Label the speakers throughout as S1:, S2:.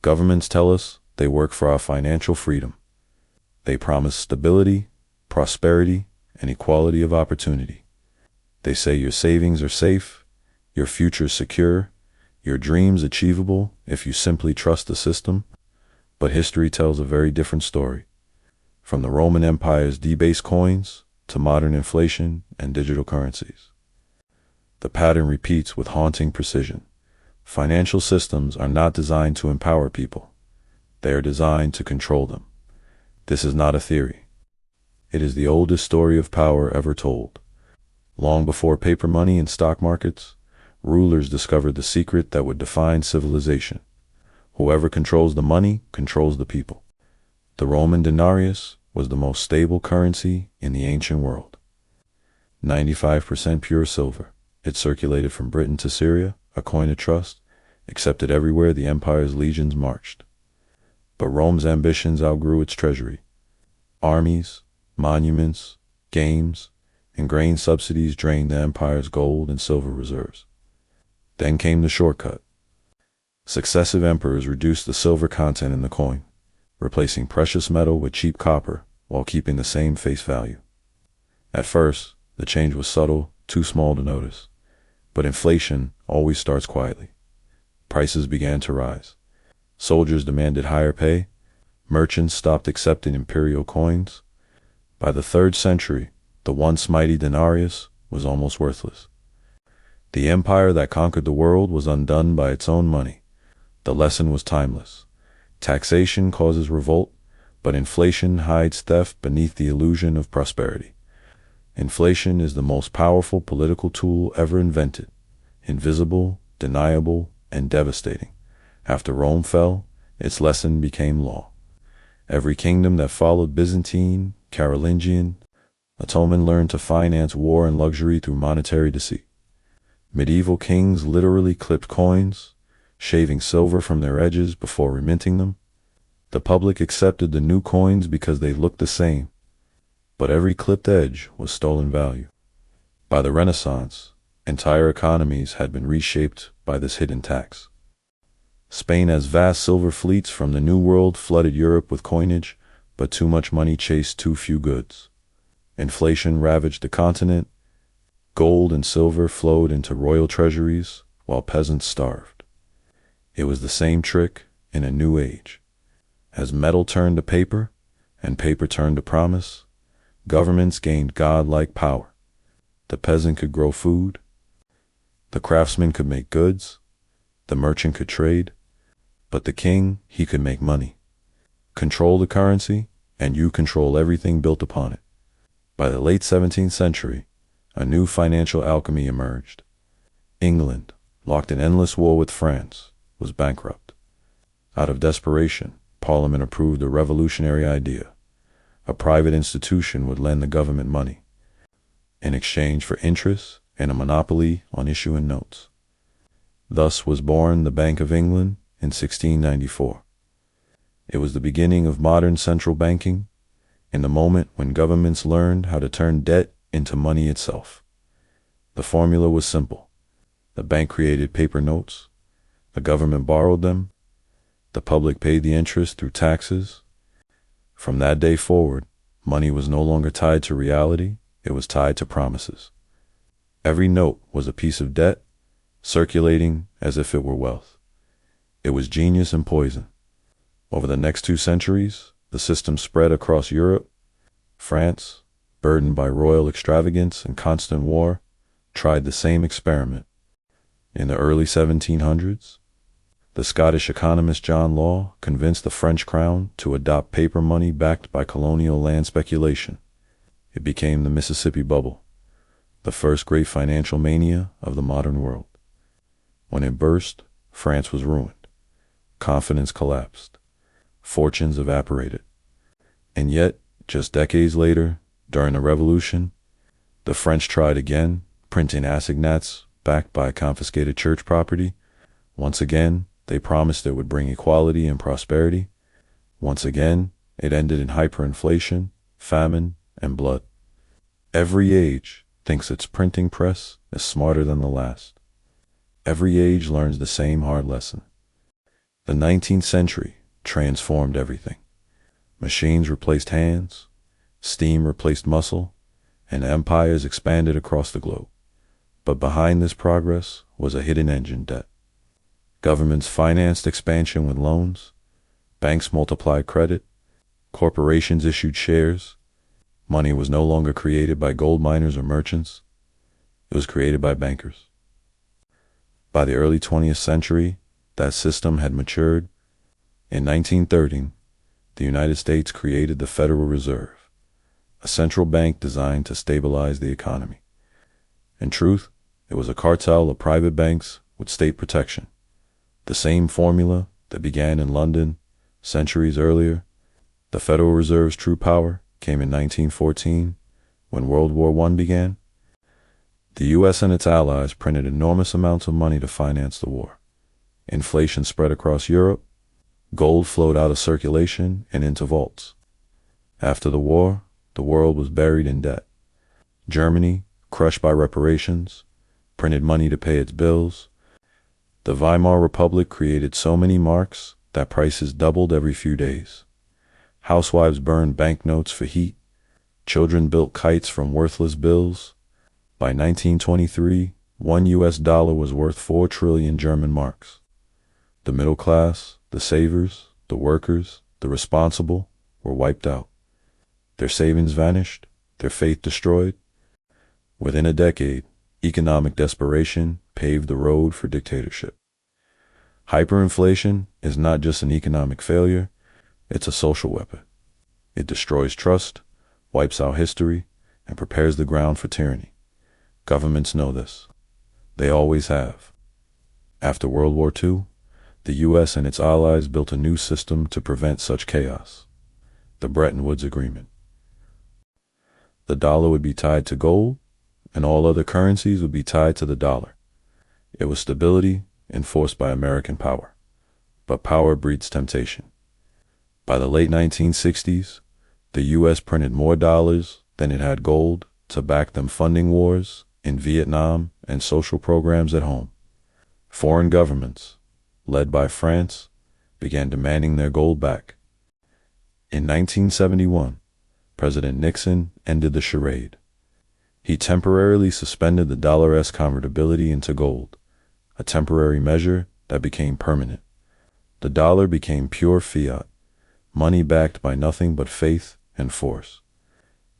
S1: Governments tell us they work for our financial freedom. They promise stability, prosperity, and equality of opportunity. They say your savings are safe, your future secure, your dreams achievable if you simply trust the system. But history tells a very different story. From the Roman Empire's debased coins to modern inflation and digital currencies, the pattern repeats with haunting precision. Financial systems are not designed to empower people. They are designed to control them. This is not a theory. It is the oldest story of power ever told. Long before paper money and stock markets, rulers discovered the secret that would define civilization. Whoever controls the money controls the people. The Roman denarius was the most stable currency in the ancient world. 95% pure silver. It circulated from Britain to Syria, a coin of trust, accepted everywhere the empire's legions marched. But Rome's ambitions outgrew its treasury. Armies, monuments, games, and grain subsidies drained the empire's gold and silver reserves. Then came the shortcut. Successive emperors reduced the silver content in the coin, replacing precious metal with cheap copper while keeping the same face value. At first, the change was subtle, too small to notice. But inflation always starts quietly. Prices began to rise. Soldiers demanded higher pay. Merchants stopped accepting imperial coins. By the 3rd century, the once mighty denarius was almost worthless. The empire that conquered the world was undone by its own money. The lesson was timeless. Taxation causes revolt, but inflation hides theft beneath the illusion of prosperity. Inflation is the most powerful political tool ever invented. Invisible, deniable, and devastating. After Rome fell, its lesson became law. Every kingdom that followed Byzantine, Carolingian, Ottoman learned to finance war and luxury through monetary deceit. Medieval kings literally clipped coins, shaving silver from their edges before reminting them. The public accepted the new coins because they looked the same, but every clipped edge was stolen value. By the Renaissance, entire economies had been reshaped by this hidden tax. Spain's vast silver fleets from the New World flooded Europe with coinage, but too much money chased too few goods. Inflation ravaged the continent. Gold and silver flowed into royal treasuries, while peasants starved. It was the same trick in a new age. As metal turned to paper, and paper turned to promise, governments gained godlike power. The peasant could grow food. The craftsman could make goods. The merchant could trade. But the king, he could make money. Control the currency, and you control everything built upon it. By the late 17th century, a new financial alchemy emerged. England, locked in endless war with France, was bankrupt. Out of desperation, Parliament approved a revolutionary idea. A private institution would lend the government money in exchange for interest and a monopoly on issuing notes. Thus was born the Bank of England in 1694. It was the beginning of modern central banking, in the moment when governments learned how to turn debt into money itself. The formula was simple. The bank created paper notes. The government borrowed them. The public paid the interest through taxes. From that day forward, money was no longer tied to reality, it was tied to promises. Every note was a piece of debt, circulating as if it were wealth. It was genius and poison. Over the next 2 centuries, the system spread across Europe. France, burdened by royal extravagance and constant war, tried the same experiment. In the early 1700s, the Scottish economist John Law convinced the French crown to adopt paper money backed by colonial land speculation. It became the Mississippi Bubble, the first great financial mania of the modern world. When it burst, France was ruined. Confidence collapsed. Fortunes evaporated. And yet, just decades later, during the Revolution, the French tried again, printing assignats backed by confiscated church property. Once again, they promised it would bring equality and prosperity. Once again, it ended in hyperinflation, famine, and blood. Every age thinks its printing press is smarter than the last. Every age learns the same hard lesson. The 19th century transformed everything. Machines replaced hands, steam replaced muscle, and empires expanded across the globe. But behind this progress was a hidden engine: debt. Governments financed expansion with loans, banks multiplied credit, corporations issued shares. Money was no longer created by gold miners or merchants, it was created by bankers. By the early 20th century, that system had matured. In 1930, the United States created the Federal Reserve, a central bank designed to stabilize the economy. In truth, it was a cartel of private banks with state protection. The same formula that began in London centuries earlier. The Federal Reserve's true power came in 1914, when World War I began. The U.S. and its allies printed enormous amounts of money to finance the war. Inflation spread across Europe. Gold flowed out of circulation and into vaults. After the war, the world was buried in debt. Germany, crushed by reparations, printed money to pay its bills. The Weimar Republic created so many marks that prices doubled every few days. Housewives burned banknotes for heat. Children built kites from worthless bills. By 1923, $1 was worth 4 trillion German marks. The middle class, the savers, the workers, the responsible, were wiped out. Their savings vanished, their faith destroyed. Within a decade, economic desperation paved the road for dictatorship. Hyperinflation is not just an economic failure, it's a social weapon. It destroys trust, wipes out history, and prepares the ground for tyranny. Governments know this. They always have. After World War II, the U.S. and its allies built a new system to prevent such chaos: the Bretton Woods Agreement. The dollar would be tied to gold, and all other currencies would be tied to the dollar. It was stability enforced by American power. But power breeds temptation. By the late 1960s, the U.S. printed more dollars than it had gold to back them funding wars in Vietnam and social programs at home. Foreign governments, led by France, began demanding their gold back. In 1971, President Nixon ended the charade. He temporarily suspended the dollar-esque convertibility into gold, a temporary measure that became permanent. The dollar became pure fiat, money backed by nothing but faith and force.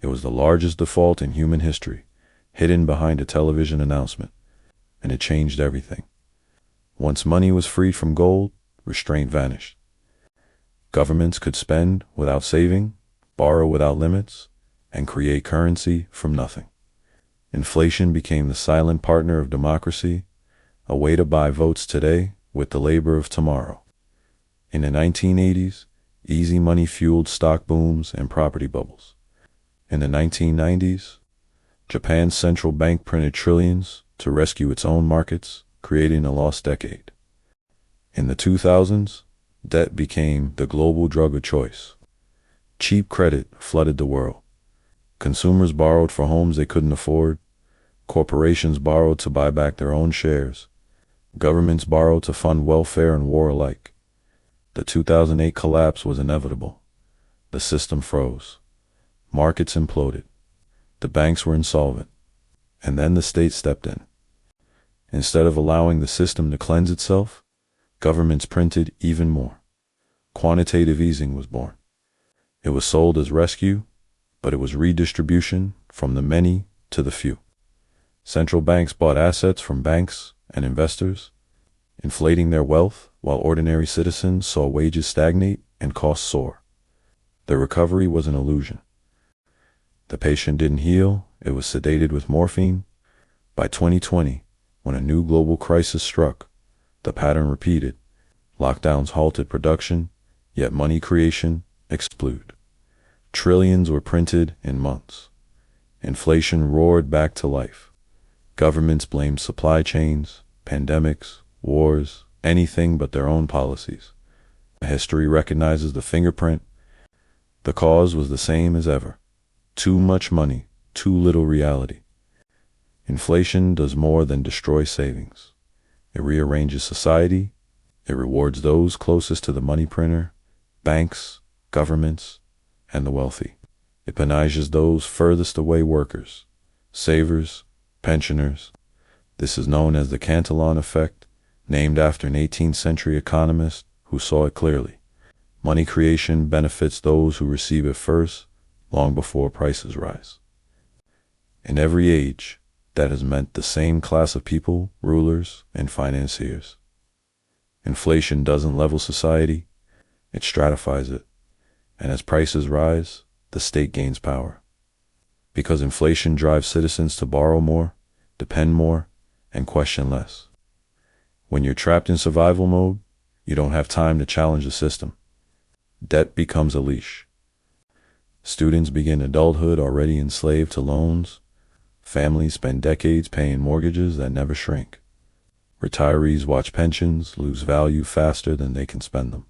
S1: It was the largest default in human history, hidden behind a television announcement, and it changed everything. Once money was freed from gold, restraint vanished. Governments could spend without saving, borrow without limits, and create currency from nothing. Inflation became the silent partner of democracy, a way to buy votes today with the labor of tomorrow. In the 1980s, easy money fueled stock booms and property bubbles. In the 1990s, Japan's central bank printed trillions to rescue its own markets, creating a lost decade. In the 2000s, debt became the global drug of choice. Cheap credit flooded the world. Consumers borrowed for homes they couldn't afford. Corporations borrowed to buy back their own shares. Governments borrowed to fund welfare and war alike. The 2008 collapse was inevitable. The system froze. Markets imploded. The banks were insolvent. And then the state stepped in. Instead of allowing the system to cleanse itself, governments printed even more. Quantitative easing was born. It was sold as rescue, but it was redistribution from the many to the few. Central banks bought assets from banks and investors, inflating their wealth while ordinary citizens saw wages stagnate and costs soar. The recovery was an illusion. The patient didn't heal, it was sedated with morphine. By 2020, when a new global crisis struck, the pattern repeated. Lockdowns halted production, yet money creation exploded. Trillions were printed in months. Inflation roared back to life. Governments blamed supply chains, pandemics, wars, anything but their own policies. History recognizes the fingerprint. The cause was the same as ever. Too much money, too little reality. Inflation does more than destroy savings. It rearranges society, It rewards those closest to the money printer, banks, governments, and the wealthy. It punishes those furthest away, workers, savers, pensioners. This is known as the Cantillon effect, named after an 18th century economist who saw it clearly. Money creation benefits those who receive it first, long before prices rise. In every age, that has meant the same class of people, rulers, and financiers. Inflation doesn't level society, it stratifies it. And as prices rise, the state gains power. Because inflation drives citizens to borrow more, depend more, and question less. When you're trapped in survival mode, you don't have time to challenge the system. Debt becomes a leash. Students begin adulthood already enslaved to loans. Families spend decades paying mortgages that never shrink. Retirees watch pensions lose value faster than they can spend them.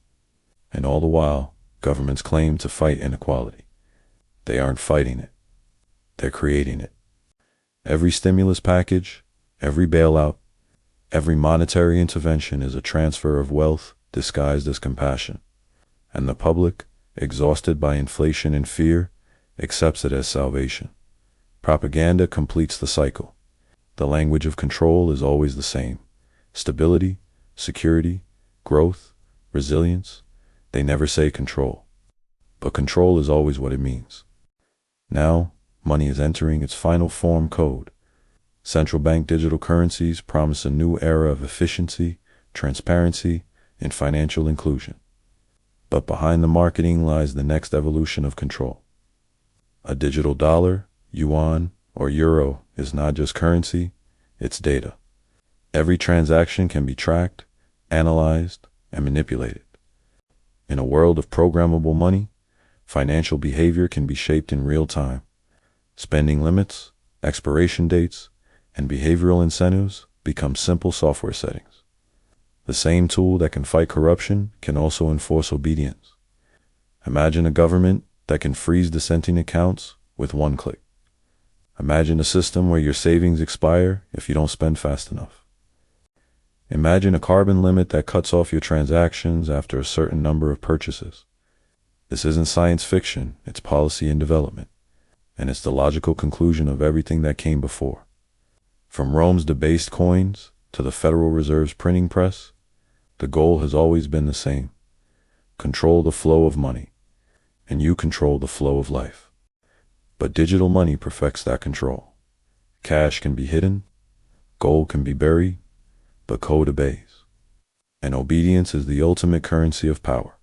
S1: And all the while, governments claim to fight inequality. They aren't fighting it. They're creating it. Every stimulus package, every bailout, every monetary intervention is a transfer of wealth disguised as compassion. And the public, exhausted by inflation and fear, accepts it as salvation. Propaganda completes the cycle. The language of control is always the same. Stability, security, growth, resilience. They never say control. But control is always what it means. Now, money is entering its final form code. Central bank digital currencies promise a new era of efficiency, transparency, and financial inclusion. But behind the marketing lies the next evolution of control. A digital dollar, yuan, or euro is not just currency, it's data. Every transaction can be tracked, analyzed, and manipulated. In a world of programmable money, financial behavior can be shaped in real time. Spending limits, expiration dates, and behavioral incentives become simple software settings. The same tool that can fight corruption can also enforce obedience. Imagine a government that can freeze dissenting accounts with one click. Imagine a system where your savings expire if you don't spend fast enough. Imagine a carbon limit that cuts off your transactions after a certain number of purchases. This isn't science fiction, it's policy and development. And it's the logical conclusion of everything that came before. From Rome's debased coins to the Federal Reserve's printing press, the goal has always been the same. Control the flow of money, and you control the flow of life. But digital money perfects that control. Cash can be hidden, gold can be buried, but code obeys. And obedience is the ultimate currency of power.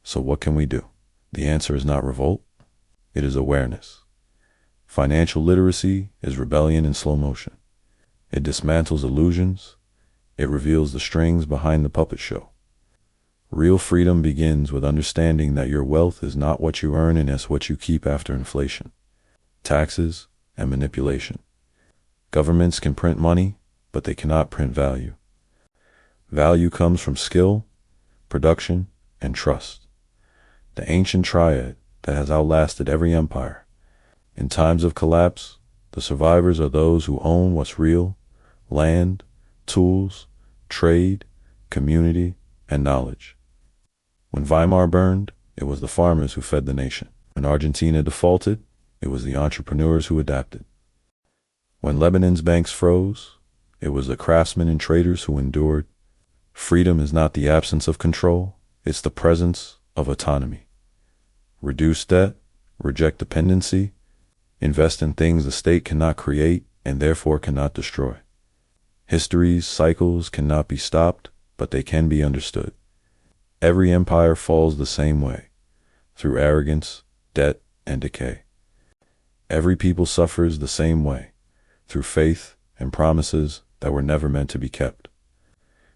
S1: So what can we do? The answer is not revolt, it is awareness. Financial literacy is rebellion in slow motion. It dismantles illusions. It reveals the strings behind the puppet show. Real freedom begins with understanding that your wealth is not what you earn and it's what you keep after inflation, taxes, and manipulation. Governments can print money, but they cannot print value. Value comes from skill, production, and trust. The ancient triad that has outlasted every empire. In times of collapse, the survivors are those who own what's real: land, tools, trade, community, and knowledge. When Weimar burned, it was the farmers who fed the nation. When Argentina defaulted, it was the entrepreneurs who adapted. When Lebanon's banks froze, it was the craftsmen and traders who endured. Freedom is not the absence of control, it's the presence of autonomy. Reduce debt, reject dependency, invest in things the state cannot create and therefore cannot destroy. History's cycles cannot be stopped, but they can be understood. Every empire falls the same way, through arrogance, debt, and decay. Every people suffers the same way, through faith and promises that were never meant to be kept.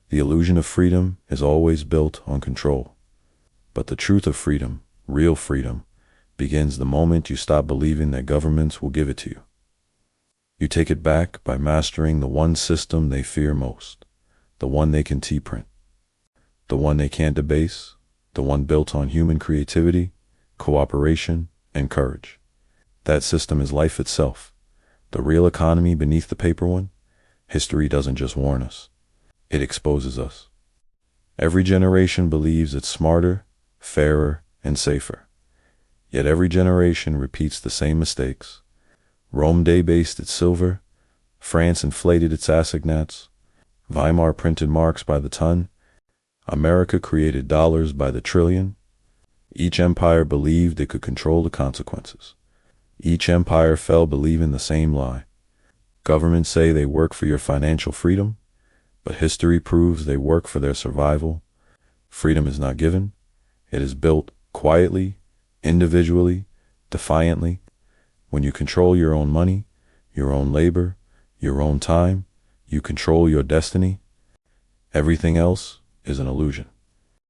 S1: The illusion of freedom is always built on control. But the truth of freedom, real freedom, begins the moment you stop believing that governments will give it to you. You take it back by mastering the one system they fear most, the one they can T-print, the one they can't debase, the one built on human creativity, cooperation, and courage. That system is life itself, the real economy beneath the paper one. History doesn't just warn us, it exposes us. Every generation believes it's smarter, fairer, and safer. Yet every generation repeats the same mistakes. Rome debased its silver, France inflated its assignats, Weimar printed marks by the ton, America created dollars by the trillion. Each empire believed it could control the consequences. Each empire fell believing the same lie. Governments say they work for your financial freedom, but history proves they work for their survival. Freedom is not given. It is built quietly, individually, defiantly. When you control your own money, your own labor, your own time, you control your destiny. Everything else is an illusion.